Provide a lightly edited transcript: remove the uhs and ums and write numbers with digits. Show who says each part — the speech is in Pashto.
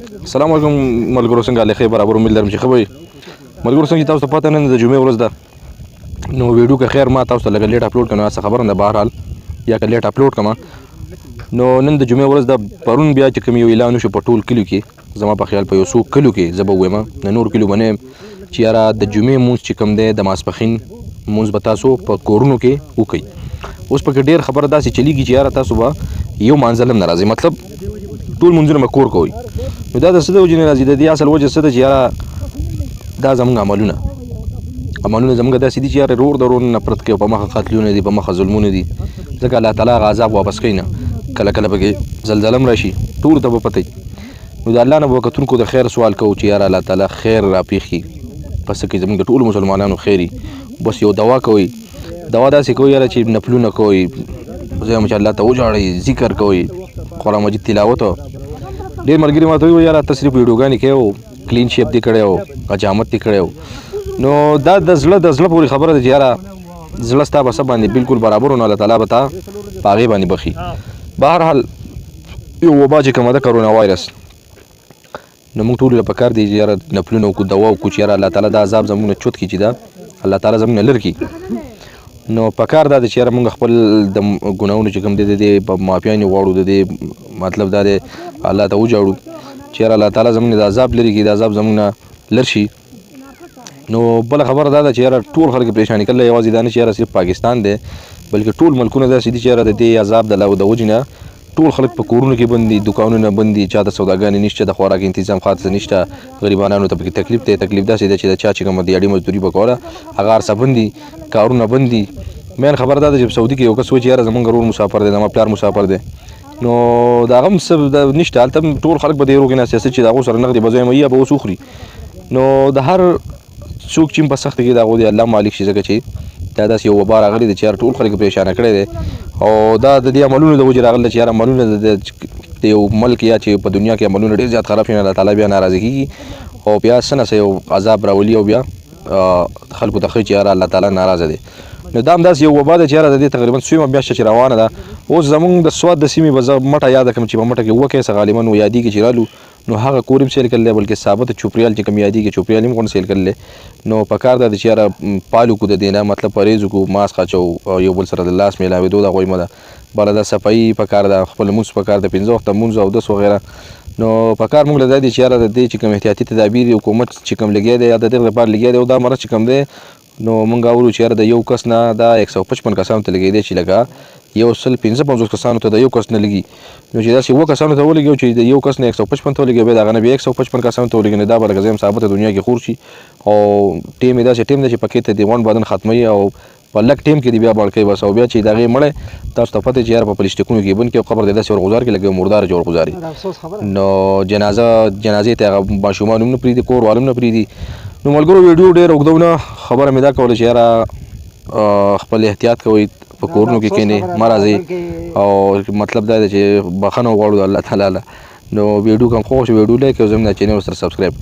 Speaker 1: السلام علیکم ملګرو، څنګه حال ښه برابر امید لرم چې ښه وئ. ملګرو څنګه چې تاسو ته پته نن د جمعې ورځ ده، نو ویډیو که خیر ما تاسو ته لږ لیټ اپلوډ کړم، څه خبره نه ده، بهرحال یا که لیټ اپلوډ کړم. نو نن د جمعې ورځ ده، پرون بیا چې کوم یو اعلان وشو په ټول کلیو کې، زما په خیال په یو څو کلیو کې زه به ووایم، د نور کلیو به نه یم، چې یاره د جمعې مونځ چې کوم دی د ماسپښین مونځ به تاسو په کورونو کې وکئ. اوس پکې ډېر خبره داسې چلیږي چې یاره تاسو به یو مانځل هم نه راځئ، مطلب ټول مونځونه به کور کوئ. نو دا د څه د وجې نه راځي؟ د دې اصل وجه څه ده چې یاره دا زموږ عملونه زموږ داسې دي چې یاره رور د رور نه نفرت کوي، په مخه قتلونه دي، په مخه ظلمونه دي، ځکه الله تعالی هغه عذاب واپس کوي نه، کله کله پکې زلزله هم راشي، ټولو ته به پته وي. نو د الله نه به کتونکو د خیر سوال کوو چې یاره الله تعالی خیر راپېښ کړي، په څه کې زموږ د ټولو مسلمانانو خیر وي. بس یو دوا کوئ، دوا داسې کوئ یاره چې نفلونه کوئ، زه هم چې الله ته وژاړئ، ذکر کوئ، قرآن مجید تلاوت. ډېر ملګري ما ته وایي یاره ته صرف ویډیوګانې کوې او کلین شیپ دې کړی او حجامت دې کړی. نو دا د زړه پورې خبره ده چې یاره زړه ستا په څه باندې بالکل برابر و، نو الله تعالی به تا په هغې باندې بخي. بهرحال یو وبا چې کومه ده کرونا وایرس، نو موږ ټولو له پکار دی چې یاره نفلونه وکړو، دوا وکړو چې یاره الله تعالی دا عذاب زموږ نه چوت کړي، چې دا الله تعالی زموږ نه لرې کړي. نو پکار دا ده چې یاره موږ خپل د ګناهونو چې کوم دی د دې په معافیانې غواړو، د دې مطلب دا دی الله ته وژاړو چې یاره الله تعالی زموږ نه د عذاب لرې کړي، د عذاب زموږ نه لر شي. نو بله خبره دا ده چې یاره ټول خلک پریشاني کله یوازې دا نه چې یاره صرف پاکستان دی، بلکې ټول ملکونه داسې دي چې یاره د دې عذاب د وجې نه ټول خلک په کورونو کې بند دي، دوکانونه بند دي، چا ته سوداګانې نشته، د خوراک انتظام خاص نشته، غریبانانو ته پکې تکلیف دی. تکلیف داسې دی چې د چا چې کومه دیاړي مزدوري به کوله هغه هر څه بند دي، کارونه بند دي. مین خبره دا ده چې په سعودي کې یو کس وایي چې یاره زموږ ورور مسافر دی، زما پلار مسافر دی، نو د هغه هم څه نشته، هلته هم ټول خلک به د یو کې ناست چې د هغو سره نغدې به زه یم یا به اوس وخوري. نو د هر څوک چې په سخته کې د هغو د الله مالک شي، ځکه چې دا داسې یو وبا راغلی دی چې یاره ټول خلک پریشانه کړی دی، او دا د دې عملونو د وجې راغلی چې یاره عملونه د یو ملک یا چې په دنیا کې عملونه ډېر زیات خراب شي، الله تعالی بیا ناراضه کېږي او بیا څه نه څه یو عذاب راولي او بیا خلکو ته ښایي چې یاره الله تعالی ناراضه دی. نو دا هم داسې یو وبا ده چې یاره د دې تقریبا سویمه میاشته چې روانه ده. اوس زموږ د سوات د سیمې به زه مټه یاده کړم چې په مټه کې اووه کیسه غالبا یادېږي چې رالو، نو هغه کور هم سیل کړلی، بلکې ثابت چوپریال چې کوم یادېږي چوپریال هم غونډ سیل کړلی. نو پکار ده چې یاره پال وکړو د دې نه، مطلب پرهیز وکړو، ماسک اچو او یو بل سره د لاس میلاوېدو د هغوی مه ده، بله ده صفایي پکار ده، خپل لمونځ پکار ده، 5 وخته لمونځ او اودس وغیره. نو پکار موږ له دا دی چې یاره د دې چې کوم احتیاطي تدابیر حکومت چې کوم لګیا دی یا د دغې لپاره لګیا دی، او دا مرض چې کوم دی نو موږ اورو چې یاره د یو کس نه دا 155 کسانو ته لګېدی، چې لکه 155 کسانو ته د یو کس نه لګي. نو چې داسې 7 کسانو ته ولګي چې د یو کس نه 155 ته ولګي، بیا د هغه نه بیا 155 کسانو ته ولګي، نو دا به لکه زه یم ثابته دنیا کې خور شي. او ټیم یې داسې ټیم دی چې پکې ته د غونډ بدن ختموي او په لږ ټیم کې دی بیا بړ کوي بس، او بیا چې د هغې مړی تاسو ته پته چې یاره په پلسټیکونو کې بند کړي او قبر دی داسې ورغوزار کړي لکه مردار چې ورغوزاري. نو جنازې ته هغه ماشومان هم نه پرېږدي، کور وال هم نه پرېږدي. نو ملګرو ویډیو ډېر اوږدونه، خبره مې دا کوله چې یاره خپل احتیاط کوئ، په کورونو کې کښېنئ، مه راځئ، او مطلب دا دی چې بخښنه وغواړو د الله تعالی نه. نو ویډیو کوم خوښ ویډیو لایک او زموږ چینل سره سبسکرایب.